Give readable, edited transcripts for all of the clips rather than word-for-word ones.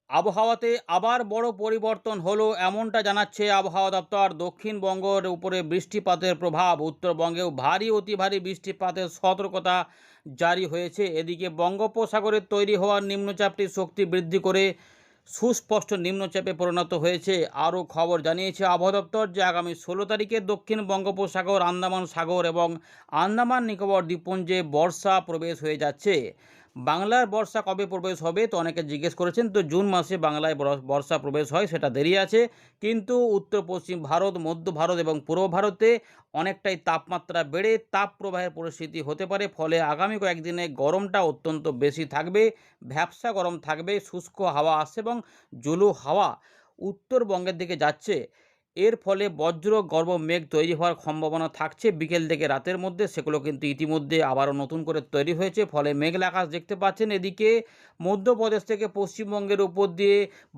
আবহাওয়াতে আবার বড় পরিবর্তন হলো এমনটা জানাচ্ছে আবহাওয়া দপ্তর। দক্ষিণবঙ্গের উপরে বৃষ্টিপাতের প্রভাব, উত্তরবঙ্গেও ভারী অতি ভারী বৃষ্টিপাতের সতর্কতা জারি হয়েছে। এদিকে বঙ্গোপসাগরে তৈরি হওয়া নিম্নচাপটির শক্তি বৃদ্ধি করে সুস্পষ্ট নিম্নচাপে পরিণত হয়েছে। আরও খবর জানিয়েছে আবহাওয়া দপ্তর যে আগামী 16 তারিখে দক্ষিণ বঙ্গোপসাগর, আন্দামান সাগর এবং আন্দামান নিকোবর দ্বীপপুঞ্জে বর্ষা প্রবেশ হয়ে যাচ্ছে। বাংলার বর্ষা কবে প্রবেশ হবে তো অনেকে জিজ্ঞেস করেছেন। তো জুন মাসে বাংলায় বর্ষা প্রবেশ হয়, সেটা দেরি আছে। কিন্তু উত্তর পশ্চিম ভারত, মধ্য ভারত এবং পূর্ব ভারতে অনেকটাই তাপমাত্রা বেড়ে তাপপ্রবাহের পরিস্থিতি হতে পারে। ফলে আগামী কয়েকদিনে গরমটা অত্যন্ত বেশি থাকবে, ভ্যাপসা গরম থাকবে, শুষ্ক হাওয়া আসছে এবং জুলু হাওয়া উত্তরবঙ্গের দিকে যাচ্ছে। এর ফলে বজ্র গর্ভ মেঘ তৈরি হওয়ার সম্ভাবনা থাকছে বিকেল থেকে রাতের মধ্যে। সেগুলো কিন্তু ইতিমধ্যে আবারও নতুন করে তৈরি হয়েছে, ফলে মেঘলা আকাশ দেখতে পাচ্ছেন। এদিকে মধ্যপ্রদেশ থেকে পশ্চিমবঙ্গের উপর দিয়ে,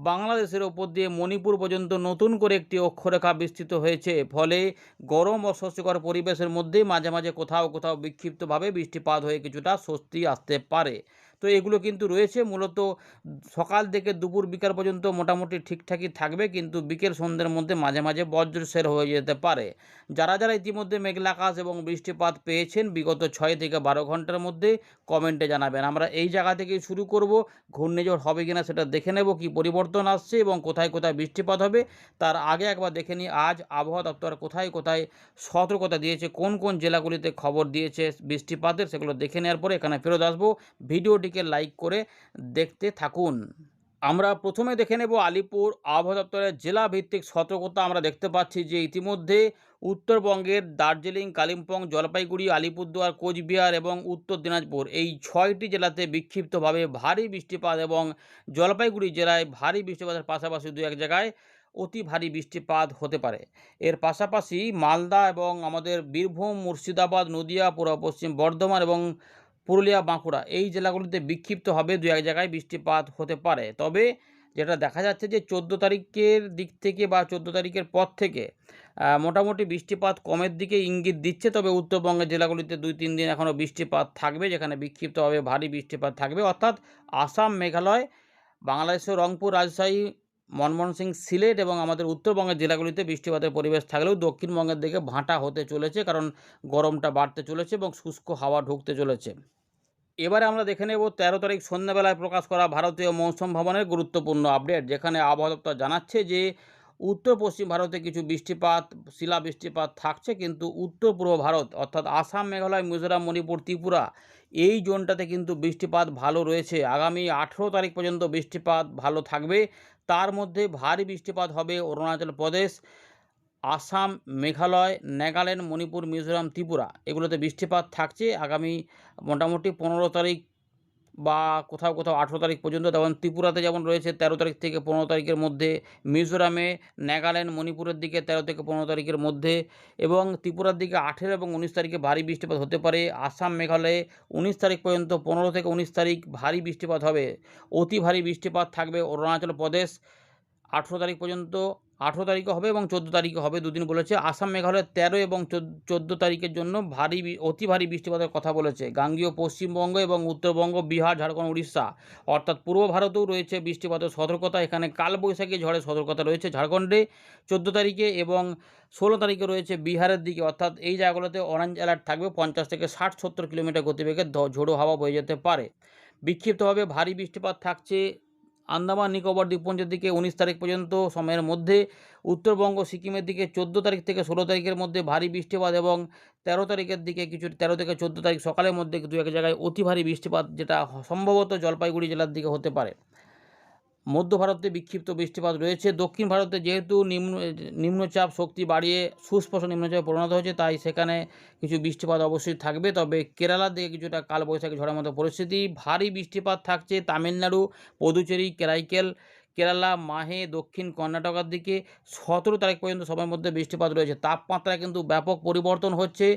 বাংলাদেশের উপর দিয়ে মণিপুর পর্যন্ত নতুন করে একটি অক্ষরেখা বিস্তৃত হয়েছে। ফলে গরম অস্বস্তিকর পরিবেশের মধ্যেই মাঝে মাঝে কোথাও কোথাও বিক্ষিপ্তভাবে বৃষ্টিপাত হয়ে কিছুটা স্বস্তি আসতে পারে। তো এগুলো কিন্তু রয়েছে মূলত সকাল থেকে দুপুর বিকাল পর্যন্ত মোটামুটি ঠিকঠাকই থাকবে, কিন্তু বিকেল সন্ধ্যের মধ্যে মাঝে মাঝে বজ্রসের হয়ে যেতে পারে। যারা যারা ইতিমধ্যে মেঘলা আকাশ এবং বৃষ্টিপাত পেয়েছেন বিগত 6 থেকে 12 ঘন্টার মধ্যে কমেন্টে জানাবেন। আমরা এই জায়গা থেকেই শুরু করব। ঘূর্ণিঝড় হবে কিনা সেটা দেখে নেব, কি পরিবর্তন আসছে এবং কোথায় কোথায় বৃষ্টিপাত হবে। তার আগে একবার দেখে নিই আজ আবহাওয়া দপ্তর কোথায় কোথায় সতর্কতা দিয়েছে, কোন কোন জেলাগুলিতে খবর দিয়েছে বৃষ্টিপাতের, সেগুলো দেখে নেওয়ার পরে এখানে ফেরত আসবো। ভিডিওটিকে লাইক করে দেখতে থাকুন। আমরা প্রথমে দেখে নেব আলিপুর আবহাওয়া দপ্তরের জেলা ভিত্তিক সতর্কতা। আমরা দেখতে পাচ্ছি যে ইতিমধ্যে উত্তরবঙ্গের দার্জিলিং, কালিম্পং, জলপাইগুড়ি, আলিপুরদুয়ার, কোচবিহার এবং উত্তর দিনাজপুর এই 6টি জেলাতে বিক্ষিপ্তভাবে ভারী বৃষ্টিপাত এবং জলপাইগুড়ি জেলায় ভারী বৃষ্টিপাতের পাশাপাশি দু এক জায়গায় অতি ভারী বৃষ্টিপাত হতে পারে। এর পাশাপাশি মালদা এবং আমাদের বীরভূম, মুর্শিদাবাদ, নদিয়া, পূর্ব পশ্চিম বর্ধমান এবং পুরুলিয়া, বাঁকুড়া এই জেলাগুলিতে বিক্ষিপ্তভাবে দু এক জায়গায় বৃষ্টিপাত হতে পারে। তবে যেটা দেখা যাচ্ছে যে 14 তারিখের দিক থেকে বা 14 তারিখের পর থেকে মোটামুটি বৃষ্টিপাত কমের দিকে ইঙ্গিত দিচ্ছে। তবে উত্তরবঙ্গের জেলাগুলিতে 2-3 দিন এখনও বৃষ্টিপাত থাকবে, যেখানে বিক্ষিপ্তভাবে ভারী বৃষ্টিপাত থাকবে। অর্থাৎ আসাম, মেঘালয়, বাংলাদেশের রংপুর, রাজশাহী, ময়মনসিংহ, সিলেট এবং আমাদের উত্তরবঙ্গের জেলাগুলিতে বৃষ্টিপাতের পরিবেশ থাকলেও দক্ষিণবঙ্গের দিকে ভাঁটা হতে চলেছে, কারণ গরমটা বাড়তে চলেছে এবং শুষ্ক হাওয়া ঢুকতে চলেছে। এবারে আমরা দেখে নেব 13 তারিখ সন্ধ্যাবেলায় প্রকাশ করা ভারতীয় মৌসুম ভবনের গুরুত্বপূর্ণ আপডেট, যেখানে আবহাওয়া দপ্তর জানাচ্ছে যে উত্তর পশ্চিম ভারতে কিছু বৃষ্টিপাত, শিলা বৃষ্টিপাত থাকছে, কিন্তু উত্তর পূর্ব ভারত অর্থাৎ আসাম, মেঘালয়, মিজোরাম, মণিপুর, ত্রিপুরা এই জোনটাতে কিন্তু বৃষ্টিপাত ভালো রয়েছে। আগামী 18 তারিখ পর্যন্ত বৃষ্টিপাত ভালো থাকবে। তার মধ্যে ভারী বৃষ্টিপাত হবে অরুণাচল প্রদেশ, আসাম, মেঘালয়, নাগাল্যান্ড, মণিপুর, মিজোরাম, ত্রিপুরা এগুলোতে বৃষ্টিপাত থাকছে আগামী মোটামুটি 15 তারিখ বা কোথাও কোথাও 18 তারিখ পর্যন্ত। যেমন ত্রিপুরাতে যেমন রয়েছে 13 তারিখ থেকে 15 তারিখের মধ্যে, মিজোরামে, নাগাল্যান্ড, মণিপুরের দিকে 13 থেকে 15 তারিখের মধ্যে এবং ত্রিপুরার দিকে 18 এবং 19 তারিখে ভারী বৃষ্টিপাত হতে পারে। আসাম, মেঘালয়ে 19 তারিখ পর্যন্ত, 15 থেকে 19 তারিখ ভারী বৃষ্টিপাত হবে। অতি ভারী বৃষ্টিপাত থাকবে অরুণাচল প্রদেশ 18 তারিখ পর্যন্ত, 18 তারিখে হবে এবং 14 তারিখে হবে, দুদিন বলেছে। আসাম, মেঘালয় 13 এবং 14 তারিখের জন্য অতি ভারী বৃষ্টিপাতের কথা বলেছে। গাঙ্গেয় পশ্চিমবঙ্গ এবং উত্তরবঙ্গ, বিহার, ঝাড়খণ্ড, উড়িষ্যা অর্থাৎ পূর্ব ভারতেও রয়েছে বৃষ্টিপাতের সতর্কতা। এখানে কালবৈশাখী ঝড়ের সতর্কতা রয়েছে ঝাড়খণ্ডে 14 তারিখে এবং 16 তারিখে রয়েছে বিহারের দিকে। অর্থাৎ এই জায়গাগুলোতে অরেঞ্জ অ্যালার্ট থাকবে। 50 থেকে 60-70 কিলোমিটার গতিবেগে ঝোড়ো হাওয়া বয়ে যেতে পারে। বিক্ষিপ্তভাবে ভারী বৃষ্টিপাত থাকছে আন্দামান নিকোবর দ্বীপপুঞ্জের দিকে 19 তারিখ পর্যন্ত সময়ের মধ্যে। উত্তরবঙ্গ, সিকিমের দিকে 14 তারিখ থেকে 16 তারিখের মধ্যে ভারী বৃষ্টিপাত এবং 13 তারিখের দিকে কিছু 13 থেকে 14 তারিখ সকালের মধ্যে দু এক জায়গায় অতি ভারী বৃষ্টিপাত, যেটা সম্ভবত জলপাইগুড়ি জেলার দিকে হতে পারে। মধ্য ভারতে বিক্ষিপ্ত বৃষ্টিপাত রয়েছে। দক্ষিণ ভারতে যেহেতু নিম্নচাপ শক্তি বাড়িয়ে সুস্পষ্ট নিম্নচাপে পরিণত হয়েছে, তাই সেখানে কিছু বৃষ্টিপাত অবশ্যই থাকবে। তবে কেরালার দিকে কিছুটা কালবৈশাখী ঝড়ের মতো পরিস্থিতি। ভারী বৃষ্টিপাত থাকছে তামিলনাড়ু, পুদুচেরি, কেরাইকেল, কেরালা, মাহে, দক্ষিণ কর্ণাটকের দিকে 17 তারিখ পর্যন্ত সময়ের মধ্যে বৃষ্টিপাত রয়েছে। তাপমাত্রায় কিন্তু ব্যাপক পরিবর্তন হচ্ছে।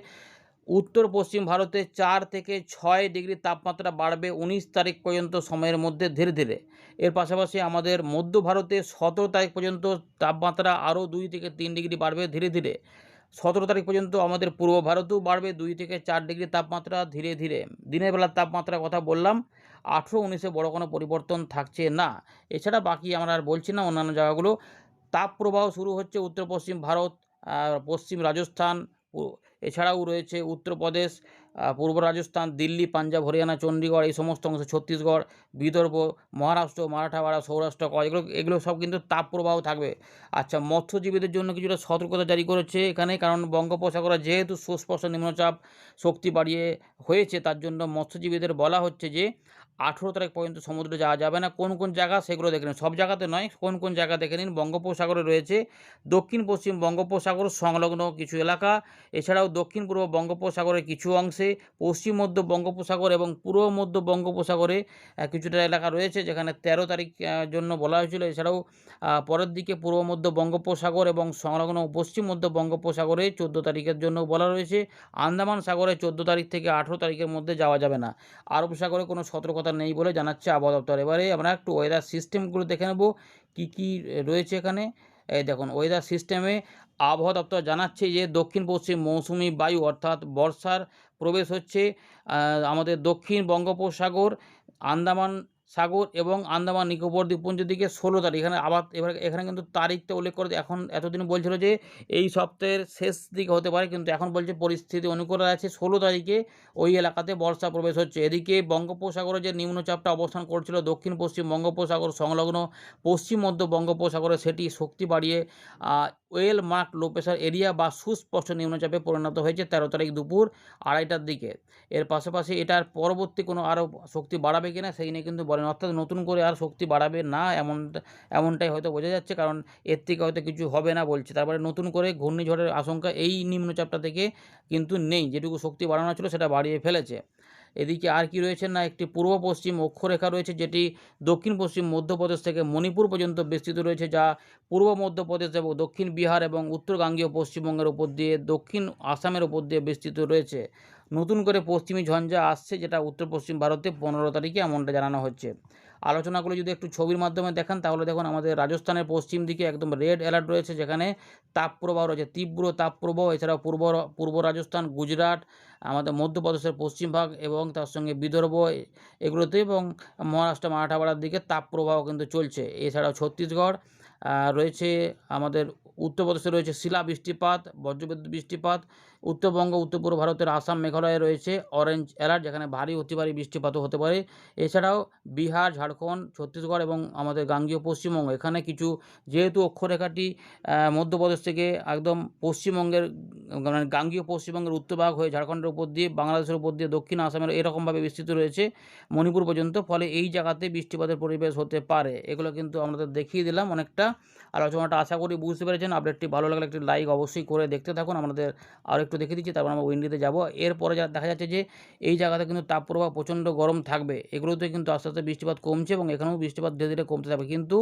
উত্তর পশ্চিম ভারতে 4 থেকে 6 ডিগ্রি তাপমাত্রা বাড়বে 19 তারিখ পর্যন্ত সময়ের মধ্যে ধীরে ধীরে। এর পাশাপাশি আমাদের মধ্য ভারতে 17 তারিখ পর্যন্ত তাপমাত্রা আরও 2 থেকে 3 ডিগ্রি বাড়বে ধীরে ধীরে। 17 তারিখ পর্যন্ত আমাদের পূর্ব ভারতেও বাড়বে 2 থেকে 4 ডিগ্রি তাপমাত্রা ধীরে ধীরে। দিনের বেলার তাপমাত্রার কথা বললাম। 18-19-এ বড় কোনো পরিবর্তন থাকছে না। এছাড়া বাকি আমরা আর বলছি না অন্যান্য জায়গাগুলো। তাপপ্রবাহ শুরু হচ্ছে উত্তর পশ্চিম ভারত, পশ্চিম রাজস্থান, এছাড়াও রয়েছে উত্তরপ্রদেশ, পূর্ব রাজস্থান, দিল্লি, পাঞ্জাব, হরিয়ানা, চণ্ডীগড়, এই সমস্ত অংশ, ছত্তিশগড়, বিদর্ভ, মহারাষ্ট্র, মারাঠাওয়াড়া, সৌরাষ্ট্র, এগুলো সব কিন্তু তাপপ্রবাহ থাকবে। আচ্ছা, মৎস্যজীবীদের জন্য কিছুটা সতর্কতা জারি করেছে এখানে, কারণ বঙ্গোপসাগরে যেহেতু সুস্পষ্ট নিম্নচাপ শক্তি বাড়িয়ে হয়েছে, তার জন্য মৎস্যজীবীদের বলা হচ্ছে যে 18 তারিখ পর্যন্ত সমুদ্রে যাওয়া যাবে না। কোন কোন জায়গা সেগুলো দেখে নিন, সব জায়গাতে নয়, কোন কোন জায়গা দেখে নিন। বঙ্গোপসাগরে রয়েছে দক্ষিণ পশ্চিম বঙ্গোপসাগর সংলগ্ন কিছু এলাকা, এছাড়াও দক্ষিণ পূর্ব বঙ্গোপসাগরের কিছু অংশে, পশ্চিম মধ্য বঙ্গোপসাগর এবং পূর্ব মধ্য বঙ্গোপসাগরে কিছুটা এলাকা রয়েছে যেখানে 13 তারিখ জন্য বলা হয়েছিল। এছাড়াও পরের দিকে পূর্ব মধ্য বঙ্গোপসাগর এবং সংলগ্ন পশ্চিম মধ্য বঙ্গোপসাগরে 14 তারিখের জন্য বলা রয়েছে। আন্দামান সাগরে 14 তারিখ থেকে 18 তারিখের মধ্যে যাওয়া যাবে না। আরব সাগরে কোনো সতর্কতা নেই বলে জানাচ্ছে আবহাওয়া দপ্তর। এবারে আমরা একটু ওয়েদার সিস্টেমগুলো দেখে নেব কী কী রয়েছে এখানে। এই দেখুন, ওয়েদার সিস্টেমে আবহাওয়া দপ্তর জানাচ্ছে যে দক্ষিণ পশ্চিম মৌসুমি বায়ু অর্থাৎ বর্ষার প্রবেশ হচ্ছে আমাদের দক্ষিণ বঙ্গোপসাগর, আন্দামান সাগর এবং আন্দামান নিকোবর দ্বীপপুঞ্জের দিকে 16 তারিখ। এখানে কিন্তু তারিখটা উল্লেখ করে, এখন এতদিন বলছিল যে এই সপ্তাহের শেষ দিকে হতে পারে, কিন্তু এখন বলছে পরিস্থিতি অনুকূলে আছে, 16 তারিখে ওই এলাকাতে বর্ষা প্রবেশ হচ্ছে। এদিকে বঙ্গোপসাগরে যে নিম্নচাপটা অবস্থান করছিল দক্ষিণ পশ্চিম বঙ্গোপসাগর সংলগ্ন পশ্চিম মধ্য বঙ্গোপসাগরে, সেটি শক্তি বাড়িয়ে well mark low pressure area বা সুস্পষ্ট নিম্নচাপে পরিণত হয়েছে 13 তারিখ দুপুর 2:30টার দিকে। এর পাশাপাশি এটার পরবর্তী কোনো আরও শক্তি বাড়াবে কিনা সেই নিয়ে কিন্তু বলেন, অর্থাৎ নতুন করে আর শক্তি বাড়াবে না এমনটাই হয়তো বোঝা যাচ্ছে, কারণ এর থেকে হয়তো কিছু হবে না বলছে। তারপরে নতুন করে ঘূর্ণিঝড়ের আশঙ্কা এই নিম্নচাপটা থেকে কিন্তু নেই, যেটুকু শক্তি বাড়ানো ছিল সেটা বাড়িয়ে ফেলেছে। এদিকে আর কি রয়েছে না, একটি পূর্ব পশ্চিম অক্ষরেখা রয়েছে যেটি দক্ষিণ পশ্চিম মধ্যপ্রদেশ থেকে মণিপুর পর্যন্ত বিস্তৃত রয়েছে, যা পূর্ব মধ্যপ্রদেশ এবং দক্ষিণ বিহার এবং উত্তর গাঙ্গেয় পশ্চিমবঙ্গের উপর দিয়ে দক্ষিণ আসামের উপর দিয়ে বিস্তৃত রয়েছে। নতুন করে পশ্চিমী ঝঞ্ঝা আসছে, যেটা উত্তর পশ্চিম ভারতে 15 তারিখে এমনটা জানানো হচ্ছে। আলোচনাগুলো যদি একটু ছবির মাধ্যমে দেখান তাহলে দেখুন, আমাদের রাজস্থানের পশ্চিম দিকে একদম রেড অ্যালার্ট রয়েছে, যেখানে তাপপ্রবাহ রয়েছে, তীব্র তাপপ্রবাহ। এছাড়াও পূর্ব রাজস্থান, গুজরাট, আমাদের মধ্যপ্রদেশের পশ্চিম ভাগ এবং তার সঙ্গে বিদর্ভ, এগুলোতে এবং মহারাষ্ট্র, মারাঠাওয়াড়ার দিকে তাপপ্রবাহ কিন্তু চলছে। এছাড়াও ছত্তিশগড় রয়েছে, আমাদের উত্তরপ্রদেশে রয়েছে শিলা বৃষ্টিপাত, বজ্রবিদ্যুৎ বৃষ্টিপাত। উত্তরবঙ্গ, উত্তর পূর্ব ভারতের আসাম, মেঘালয়ে রয়েছে অরেঞ্জ অ্যালার্ট, যেখানে ভারী অতি ভারী বৃষ্টিপাতও হতে পারে। এছাড়াও বিহার, ঝাড়খণ্ড, ছত্তিশগড় এবং আমাদের গাঙ্গেয় পশ্চিমবঙ্গ, এখানে কিছু, যেহেতু অক্ষরেখাটি মধ্যপ্রদেশ থেকে একদম পশ্চিমবঙ্গের মানে গাঙ্গেয় পশ্চিমবঙ্গের উত্তরভাগ হয়ে ঝাড়খণ্ডের উপর দিয়ে, বাংলাদেশের উপর দিয়ে, দক্ষিণ আসামের এরকমভাবে বিস্তৃত রয়েছে মণিপুর পর্যন্ত, ফলে এই জায়গাতে বৃষ্টিপাতের পরিবেশ হতে পারে। এগুলো কিন্তু আমাদের দেখিয়ে দিলাম অনেকটা। আলোচনাটা আশা করি বুঝতে পেরেছেন। আপডেটটি ভালো লাগলে একটি লাইক অবশ্যই করে দেখতে থাকুন। আমাদের আরও একটু দেখিয়ে দিচ্ছি, তারপর আমরা উইন্ডিতে যাব। এরপরে দেখা যাচ্ছে যে এই জায়গাতে কিন্তু তাপপ্রবাহ প্রচণ্ড গরম থাকবে, এগুলোতে কিন্তু আস্তে আস্তে বৃষ্টিপাত কমছে এবং এখানেও বৃষ্টিপাত ধীরে ধীরে কমতে থাকবে, কিন্তু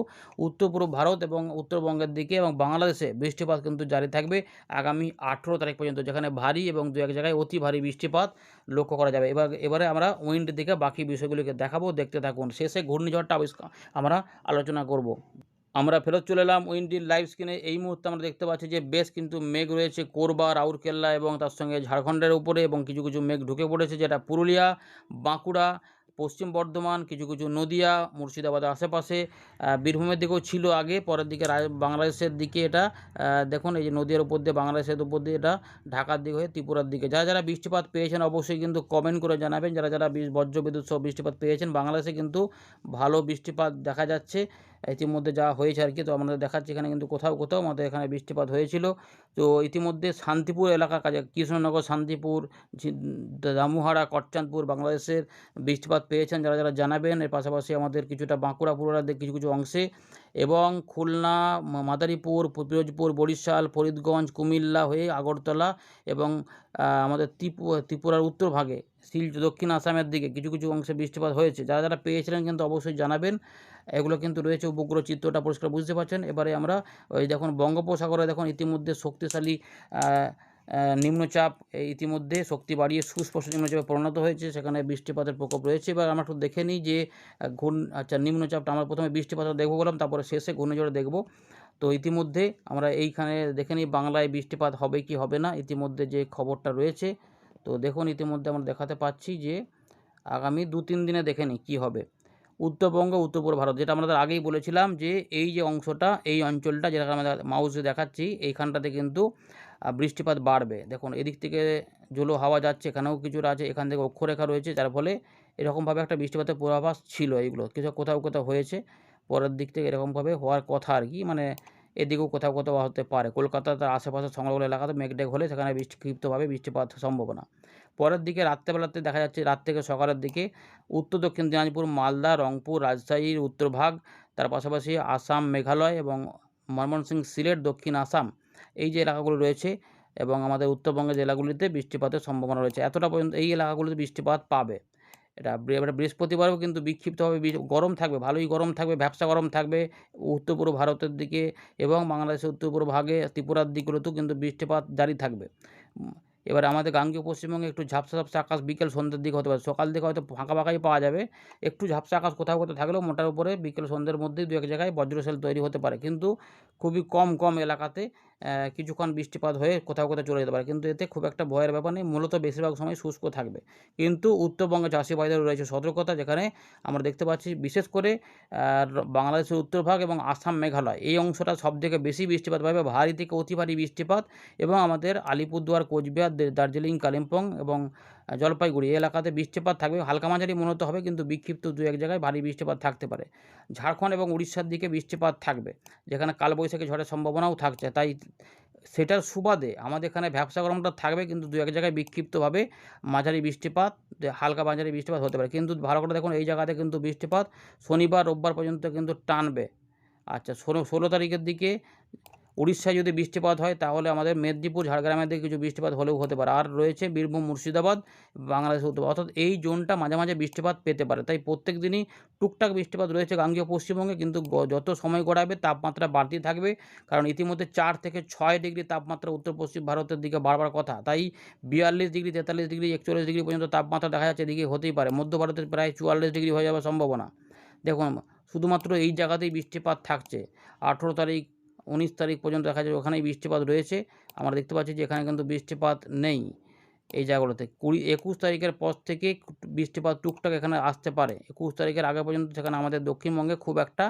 উত্তর পূর্ব ভারত এবং উত্তরবঙ্গের দিকে এবং বাংলাদেশে বৃষ্টিপাত কিন্তু জারি থাকবে আগামী 18 তারিখ পর্যন্ত, যেখানে ভারী এবং দু এক জায়গায় অতি ভারী বৃষ্টিপাত লক্ষ্য করা যাবে। এবারে আমরা উইন্ডের দিকে বাকি বিষয়গুলিকে দেখাবো, দেখতে থাকুন। শেষে ঘূর্ণিঝড়টা আমরা আলোচনা করব। আমরা ফেরত চলে এলাম উইন্ডির লাইভ স্ক্রিনে। এই মুহূর্তে আমরা দেখতে পাচ্ছি যে বেশ কিন্তু মেঘ রয়েছে কোরবা, রাউরকেল্লা এবং তার সঙ্গে ঝাড়খণ্ডের উপরে, এবং কিছু কিছু মেঘ ঢুকে পড়েছে, যেটা পুরুলিয়া, বাঁকুড়া, পশ্চিম বর্ধমান, কিছু কিছু নদিয়া, মুর্শিদাবাদের আশেপাশে, বীরভূমের দিকেও ছিল আগে, পরের দিকে বাংলাদেশের দিকে এটা দেখুন, এই যে নদিয়ার উপর দিয়ে, বাংলাদেশের উপর দিয়ে এটা ঢাকার দিকে হয়ে ত্রিপুরার দিকে। যারা যারা বৃষ্টিপাত পেয়েছেন অবশ্যই কিন্তু কমেন্ট করে জানাবেন। যারা যারা বজ্রবিদ্যুৎ সহ বৃষ্টিপাত পেয়েছেন, বাংলাদেশে কিন্তু ভালো বৃষ্টিপাত দেখা যাচ্ছে ইতিমধ্যে, যা হয়েছে আর কি। তো আমাদের দেখাচ্ছি এখানে কিন্তু কোথাও কোথাও আমাদের এখানে বৃষ্টিপাত হয়েছিল। তো ইতিমধ্যে শান্তিপুর এলাকা, কাজে কৃষ্ণনগর, শান্তিপুর, দামুহাড়া, কটচাঁদপুর বাংলাদেশের বৃষ্টিপাত পেয়েছেন, যারা যারা জানাবেন। এর পাশাপাশি আমাদের কিছুটা বাঁকুড়া, পুরুলিয়ার কিছু কিছু অংশে, এবং খুলনা, মাদারীপুর, পিরোজপুর, বরিশাল, ফরিদগঞ্জ, কুমিল্লা হয়ে আগরতলা এবং আমাদের ত্রিপুরার উত্তর ভাগে, দক্ষিণ আসামের দিকে কিছু কিছু অংশে বৃষ্টিপাত হয়েছে। যারা যারা পেয়েছিলেন কিন্তু অবশ্যই জানাবেন। এগুলো কিন্তু রয়েছে, উপগ্রহ চিত্রটা পরিষ্কার বুঝতে পারছেন। এবারে আমরা ওই দেখুন বঙ্গোপসাগরে দেখুন ইতিমধ্যে শক্তিশালী নিম্নচাপ ইতিমধ্যে শক্তি বাড়িয়ে সুস্পষ্ট নিম্নচাপে পরিণত হয়েছে, সেখানে বৃষ্টিপাতের প্রকোপ রয়েছে। এবার আমরা একটু দেখে নিই যে নিম্নচাপটা আমরা প্রথমে বৃষ্টিপাতটা দেখবো বললাম, তারপরে শেষে ঘূর্ণিঝড় দেখব। তো ইতিমধ্যে আমরা এইখানে দেখে নিই বাংলায় বৃষ্টিপাত হবে কি হবে না, ইতিমধ্যে যে খবরটা রয়েছে। তো দেখুন ইতিমধ্যে আমরা দেখাতে পাচ্ছি যে আগামী 2-3 দিনে দেখে নিই কী হবে। উত্তরবঙ্গ, উত্তর পূর্ব ভারত, যেটা আমাদের আগেই বলেছিলাম যে এই যে অংশটা, এই অঞ্চলটা যেটা আমরা মাউসে দেখাচ্ছি, এইখানটাতে কিন্তু বৃষ্টিপাত বাড়বে। দেখুন এদিক থেকে জোলো হাওয়া যাচ্ছে, এখানেও কিছুটা আছে, এখান থেকে অক্ষরেখা রয়েছে, যার ফলে এরকমভাবে একটা বৃষ্টিপাতের পূর্বাভাস ছিল। এইগুলো কিছু কোথাও কোথাও হয়েছে, পরের দিক থেকে এরকমভাবে হওয়ার কথা আর কি, মানে এদিকেও কোথাও কোথাও হতে পারে। কলকাতা তার আশেপাশের সংলগ্ন এলাকাতে মেঘ হলে সেখানে ক্ষিপ্তভাবে বৃষ্টিপাত সম্ভাবনা। পরের দিকে রাত্রেবেলাতে দেখা যাচ্ছে, রাত থেকে সকালের দিকে উত্তর দক্ষিণ দিনাজপুর, মালদা, রংপুর, রাজশাহীর উত্তরভাগ, তার পাশাপাশি আসাম, মেঘালয় এবং ময়মনসিংহ, সিলেট, দক্ষিণ আসাম, এই যে এলাকাগুলো রয়েছে এবং আমাদের উত্তরবঙ্গের জেলাগুলিতে বৃষ্টিপাতের সম্ভাবনা রয়েছে। এতটা পর্যন্ত এই এলাকাগুলিতে বৃষ্টিপাত পাবে। এবারে বৃহস্পতিবারেও কিন্তু বিক্ষিপ্তভাবে গরম থাকবে, ভালোই গরম থাকবে, ভ্যাপসা গরম থাকবে উত্তর পূর্ব ভারতের দিকে এবং বাংলাদেশের উত্তর পূর্ব ভাগে, ত্রিপুরার দিকগুলোতেও কিন্তু বৃষ্টিপাত জারি থাকবে। এবার আমাদের গাঙ্গেয় পশ্চিমবঙ্গে একটু ঝাপসা আকাশ বিকেল সন্ধ্যের দিকে হতে পারে। সকাল দিকে হয়তো ফাঁকাই পাওয়া যাবে। একটু ঝাপসা আকাশ কোথাও থাকলেও মোটার উপরে বিকেল সন্ধ্যের মধ্যেই 2-1 জায়গায় বজ্রসেল তৈরি হতে পারে। কিন্তু খুবই কম এলাকাতে কিছুক্ষণ বৃষ্টিপাত হয়ে কোথাও চলে যেতে পারে। কিন্তু এতে খুব একটা ভয়ের ব্যাপার নেই। মূলত বেশিরভাগ সময় শুষ্ক থাকবে। কিন্তু উত্তরবঙ্গে চাষি ভাইদের রয়েছে সতর্কতা, যেখানে আমরা দেখতে পাচ্ছি বিশেষ করে বাংলাদেশের উত্তরভাগ এবং আসাম, মেঘালয় এই অংশটা সবথেকে বেশি বৃষ্টিপাত পাবে। ভারী থেকে অতি ভারী বৃষ্টিপাত এবং আমাদের আলিপুরদুয়ার, কোচবিহার, দার্জিলিং, কালিম্পং এবং জলপাইগুড়ি এই এলাকাতে বৃষ্টিপাত থাকবে। হালকা মাঝারি মূলত হবে, কিন্তু বিক্ষিপ্ত 2-1 জায়গায় ভারী বৃষ্টিপাত থাকতে পারে। ঝাড়খণ্ড এবং উড়িষ্যার দিকে বৃষ্টিপাত থাকবে, যেখানে কালবৈশাখী ঝড়ের সম্ভাবনাও থাকছে। তাই সেটার সুবাদে আমাদের এখানে ভ্যাপসা গরমটা থাকবে, কিন্তু 2-1 জায়গায় বিক্ষিপ্তভাবে মাঝারি বৃষ্টিপাত, হালকা মাঝারি বৃষ্টিপাত হতে পারে। কিন্তু ভালো করে দেখুন, এই জায়গাতে কিন্তু বৃষ্টিপাত শনিবার, রোববার পর্যন্ত কিন্তু টানবে। আচ্ছা, 16 তারিখের দিকে উড়িষ্যায় যদি বৃষ্টিপাত হয়, তাহলে আমাদের মেদিনীপুর, ঝাড়গ্রামের দিকে কিছু বৃষ্টিপাত হলেও হতে পারে। আর রয়েছে বীরভূম, মুর্শিদাবাদ, বাংলাদেশের উত্তর, অর্থাৎ এই জোনটা মাঝে বৃষ্টিপাত পেতে পারে। তাই প্রত্যেক দিনই টুকটাক বৃষ্টিপাত রয়েছে গাঙ্গেয় পশ্চিমবঙ্গে, কিন্তু যত সময় গড়াবে তাপমাত্রা বাড়তি থাকবে, কারণ ইতিমধ্যে 4 থেকে 6 ডিগ্রি তাপমাত্রা উত্তর পশ্চিম ভারতের দিকে বাড়বার কথা। তাই 42 ডিগ্রি, 43 ডিগ্রি, 41 ডিগ্রি পর্যন্ত তাপমাত্রা দেখা যাচ্ছে, এদিকে হতেই পারে। মধ্য ভারতের প্রায় 44 ডিগ্রি হয়ে যাওয়ার সম্ভাবনা। দেখুন শুধুমাত্র এই জায়গাতেই বৃষ্টিপাত থাকছে। 18 তারিখ, 19 তারিখ পর্যন্ত দেখা যায় ওখানেই বৃষ্টিপাত রয়েছে। আমরা দেখতে পাচ্ছি যে এখানে কিন্তু বৃষ্টিপাত নেই এই জায়গাগুলোতে। 21 তারিখের পর থেকে বৃষ্টিপাত টুকটাক এখানে আসতে পারে। 21 তারিখের আগে পর্যন্ত সেখানে আমাদের দক্ষিণবঙ্গে খুব একটা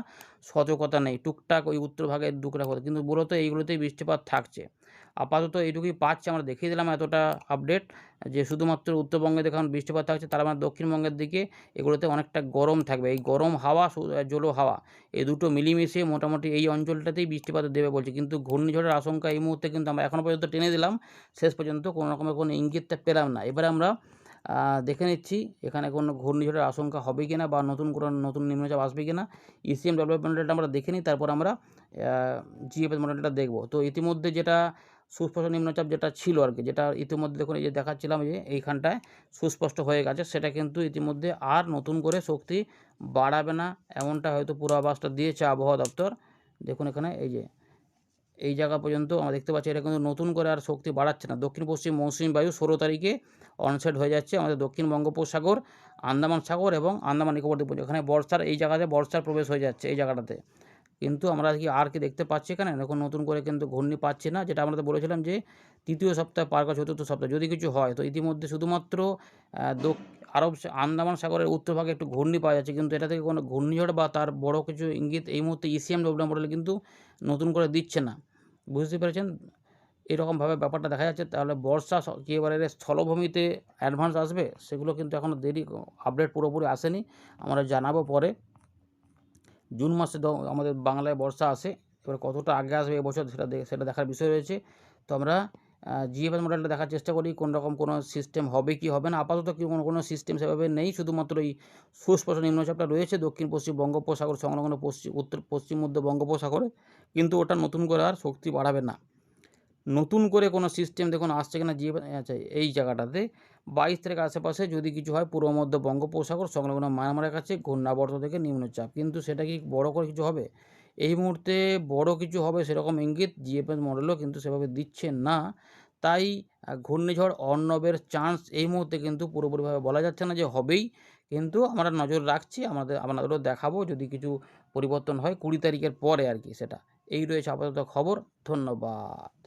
সতর্কতা নেই। টুকটাক ওই উত্তরভাগের টুকটাক হতে, কিন্তু মূলত এইগুলোতেই বৃষ্টিপাত থাকছে। আপাতত এইটুকুই পাচ্ছি, আমরা দেখিয়ে দিলাম এতটা আপডেট, যে শুধুমাত্র উত্তরবঙ্গে দেখুন বৃষ্টিপাত থাকছে, তার মানে দক্ষিণবঙ্গের দিকে এগুলোতে অনেকটা গরম থাকবে। এই গরম হাওয়া, জলো হাওয়া, এই দুটো মিলিমিশে মোটামুটি এই অঞ্চলটাতেই বৃষ্টিপাত দেবে বলছে। কিন্তু ঘূর্ণিঝড়ের আশঙ্কা এই মুহূর্তে কিন্তু আমরা এখনও পর্যন্ত টেনে দিলাম, শেষ পর্যন্ত কোনো রকমের কোনো ইঙ্গিতটা পেলাম না। এবারে আমরা দেখে নিচ্ছি এখানে কোনো ঘূর্ণিঝড়ের আশঙ্কা হবে কিনা বা নতুন নিম্নচাপ আসবে কিনা। ইসিএম ডেভেলপমেন্ট মডেলটা আমরা দেখে নিই, তারপর আমরা জিএফএস মডেলটা দেখব। তো ইতিমধ্যে যেটা সুস্পষ্ট নিম্নচাপ যেটা ছিল আর কি, যেটা ইতিমধ্যে দেখুন এই যে দেখাচ্ছিলাম, এই যে এইখানটায় সুস্পষ্ট হয়ে গেছে, সেটা কিন্তু ইতিমধ্যে আর নতুন করে শক্তি বাড়াবে না, এমনটা হয়তো পূর্বাভাসটা দিয়েছে আবহাওয়া দপ্তর। দেখুন এখানে এই জায়গা পর্যন্ত আমরা দেখতে পাচ্ছি, এটা কিন্তু নতুন করে আর শক্তি বাড়াচ্ছে না। দক্ষিণ পশ্চিম মৌসুমি বায়ু 16 তারিখে অনসেট হয়ে যাচ্ছে আমাদের দক্ষিণ বঙ্গোপসাগর, আন্দামান সাগর এবং আন্দামান নিকোবর দ্বীপপুঞ্জ। এখানে এই জায়গাতে বর্ষার প্রবেশ হয়ে যাচ্ছে এই জায়গাটাতে। কিন্তু আমরা কি দেখতে পাচ্ছি এখানে এখন নতুন করে কিন্তু ঘূর্ণি পাচ্ছি না, যেটা আমরা তো বলেছিলাম যে তৃতীয় সপ্তাহে পার করে চতুর্থ সপ্তাহে যদি কিছু হয়। তো ইতিমধ্যে শুধুমাত্র আন্দামান সাগরের উত্তরভাগে একটু ঘূর্ণি পাওয়া যাচ্ছে, কিন্তু এটা থেকে কোনো ঘূর্ণিঝড় বা তার বড় কিছু ইঙ্গিত এই মুহূর্তে ইসিএম ডব্লিউ মডেল কিন্তু নতুন করে দিচ্ছে না। বুঝতে পেরেছেন? এরকমভাবে ব্যাপারটা দেখা যাচ্ছে। তাহলে বর্ষা কি এবারে স্থলভূমিতে অ্যাডভান্স আসবে, সেগুলো কিন্তু এখনও দেরি, আপডেট পুরোপুরি আসেনি, আমরা জানাবো পরে। জুন মাসে আমাদের বাংলায় বর্ষা আসে, এবার কতটা আগে আসবে এবছর সেটা দেখার বিষয় রয়েছে। তো আমরা জিএফএস মডেলটা দেখার চেষ্টা করি কোন রকম কোনো সিস্টেম হবে কি হবে না। আপাতত কি কোনো সিস্টেম সেভাবে নেই, শুধুমাত্র এই সুস্পষ্ট নিম্নচাপটা রয়েছে দক্ষিণ পশ্চিম বঙ্গোপসাগর সংলগ্ন উত্তর পশ্চিম মধ্য বঙ্গোপসাগরে, কিন্তু ওটা নতুন করে আর শক্তি বাড়াবে না। নতুন করে কোনো সিস্টেম দেখুন আসছে কিনা আচ্ছা, এই জায়গাটাতে 22 তারিখের আশেপাশে যদি কিছু হয় পূর্ব মধ্য বঙ্গোপসাগর সংলগ্ন মায়ানমারের কাছে ঘূর্ণাবর্ত থেকে নিম্নচাপ, কিন্তু সেটা কি বড় করে কিছু হবে এই মুহূর্তে? বড় কিছু হবে সেরকম ইঙ্গিত জিএফএস মডেলও কিন্তু সেভাবে দিচ্ছে না। তাই ঘূর্ণিঝড় অর্ণবের চান্স এই মুহূর্তে কিন্তু পুরোপুরিভাবে বলা যাচ্ছে না যে হবেই, কিন্তু আমরা নজর রাখছি, আপনাদেরও দেখাবো যদি কিছু পরিবর্তন হয় 20 তারিখের পরে আর কি। সেটা এই রয়েছে আপাতত খবর। ধন্যবাদ।